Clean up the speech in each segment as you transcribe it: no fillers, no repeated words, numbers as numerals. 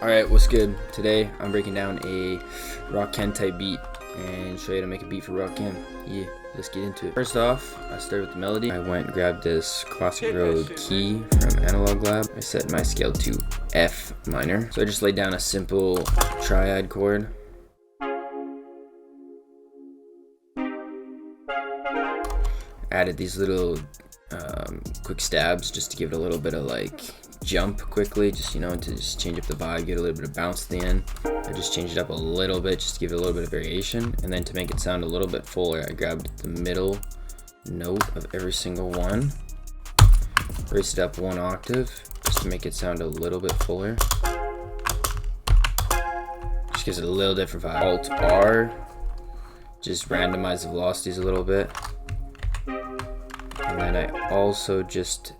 Alright, what's good? Today I'm breaking down a rock Ken type beat and show you how to make a beat for rock Ken. Yeah, let's get into it. First off, I started with the melody. I went and grabbed this classic road key from Analog Lab. I set my scale to F minor. So I just laid down a simple triad chord. Added these little quick stabs just to give it a little bit of like jump quickly, just to just change up the vibe, get a little bit of bounce at the end. I just changed it up a little bit just to give it a little bit of variation, and then to make it sound a little bit fuller, I grabbed the middle note of every single one, raised it up one octave just to make it sound a little bit fuller. Just gives it a little different vibe. Alt R, just randomize the velocities a little bit. And then I also just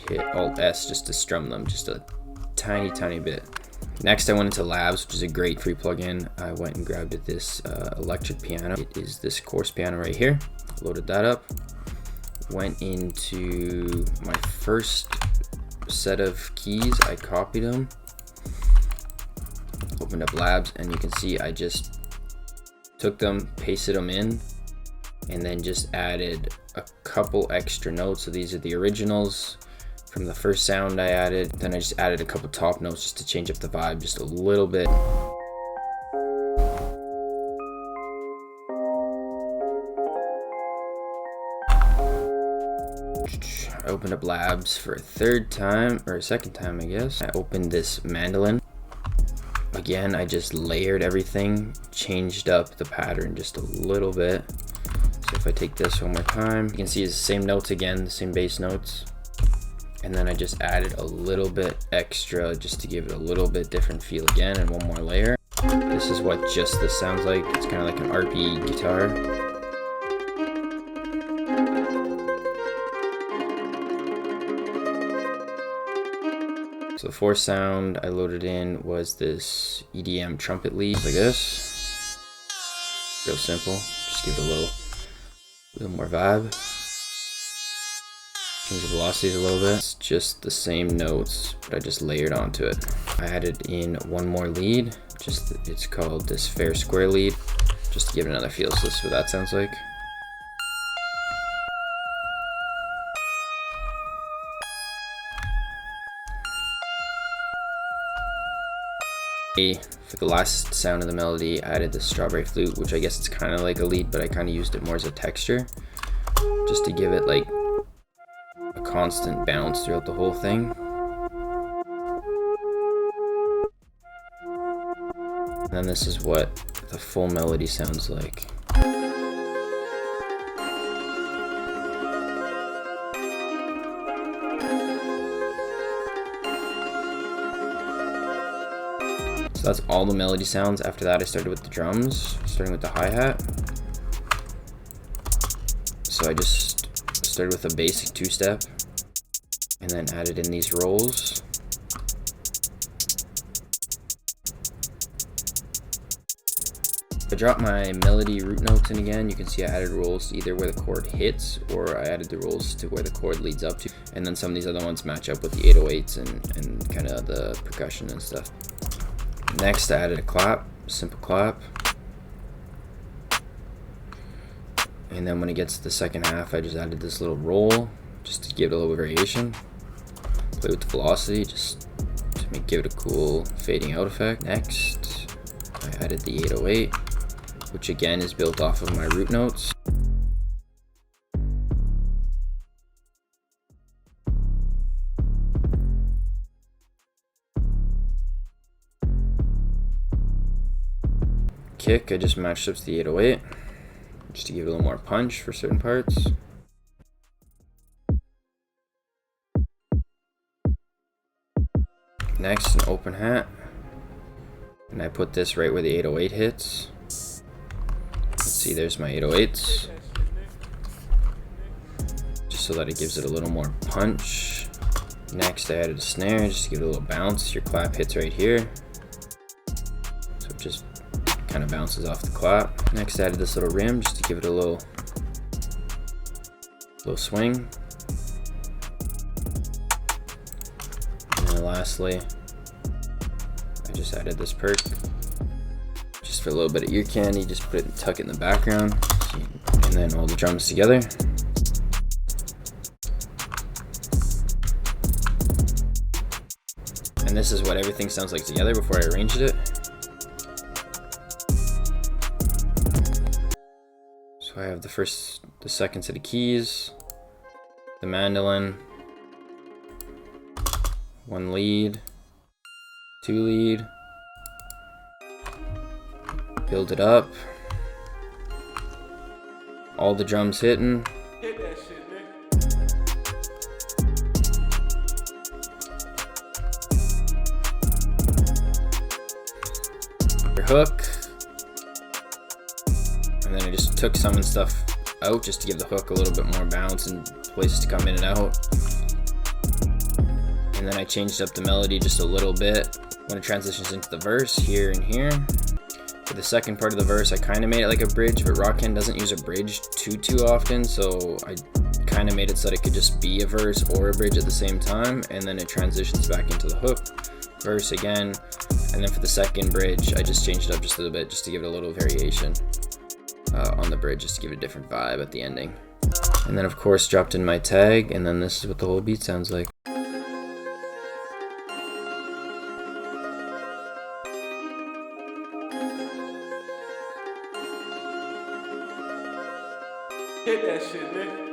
hit Alt S just to strum them just a tiny bit. Next I went into Labs, which is a great free plugin. I went and grabbed this electric piano. It is this course piano right here. Loaded that up. Went into my first set of keys. I copied them. Opened up Labs, and you can see I just took them, pasted them in, and then just added a couple extra notes. So these are the originals from the first sound I added. Then I just added a couple top notes just to change up the vibe just a little bit. I opened up Labs for a second time I guess. I opened this mandolin. Again, I just layered everything, changed up the pattern just a little bit. So if I take this one more time, you can see it's the same notes again, the same bass notes. And then I just added a little bit extra just to give it a little bit different feel again, and one more layer. This is what just this sounds like. It's kind of like an RP guitar. So the fourth sound I loaded in was this EDM trumpet lead like this. Real simple, just give it a little more vibe. Change the velocities a little bit. It's just the same notes, but I just layered onto it. I added in one more lead. It's called this fair square lead, just to give it another feel. So this is what that sounds like. For the last sound of the melody, I added the strawberry flute, which I guess it's kind of like a lead, but I kind of used it more as a texture, just to give it like a constant bounce throughout the whole thing. And then this is what the full melody sounds like. So that's all the melody sounds. After that I started with the drums, starting with the hi-hat. So I just started with a basic two-step and then added in these rolls. I dropped my melody root notes in again. You can see I added rolls to either where the chord hits, or I added the rolls to where the chord leads up to. And then some of these other ones match up with the 808s and kind of the percussion and stuff. Next I added a clap, simple clap. And then when it gets to the second half, I just added this little roll just to give it a little variation. Play with the velocity just to give it a cool fading out effect. Next, I added the 808, which again is built off of my root notes. Kick, I just matched up to the 808. Just to give it a little more punch for certain parts. Next, an open hat. And I put this right where the 808 hits. Let's see, there's my 808s. Just so that it gives it a little more punch. Next, I added a snare just to give it a little bounce. Your clap hits right here. So it just kind of bounces off the clap. Next I added this little rim just to give it a little swing. And then lastly, I just added this perk. Just for a little bit of ear candy, just put it, tuck it in the background, and then all the drums together. And this is what everything sounds like together before I arranged it. So I have the second set of keys, the mandolin, 1 lead, 2 lead, build it up, all the drums hitting. Hit that shit, nigga. Your hook, and then I just took some and stuff out just to give the hook a little bit more bounce and places to come in and out. And then I changed up the melody just a little bit when it transitions into the verse here and here. For the second part of the verse, I kind of made it like a bridge, but Rockend doesn't use a bridge too often, so I kind of made it so that it could just be a verse or a bridge at the same time, and then it transitions back into the hook, verse again, and then for the second bridge, I just changed it up just a little bit just to give it a little variation on the bridge, just to give it a different vibe at the ending. And then of course dropped in my tag, and then this is what the whole beat sounds like. Hit that shit, nigga.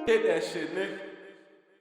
Hit that shit, nigga.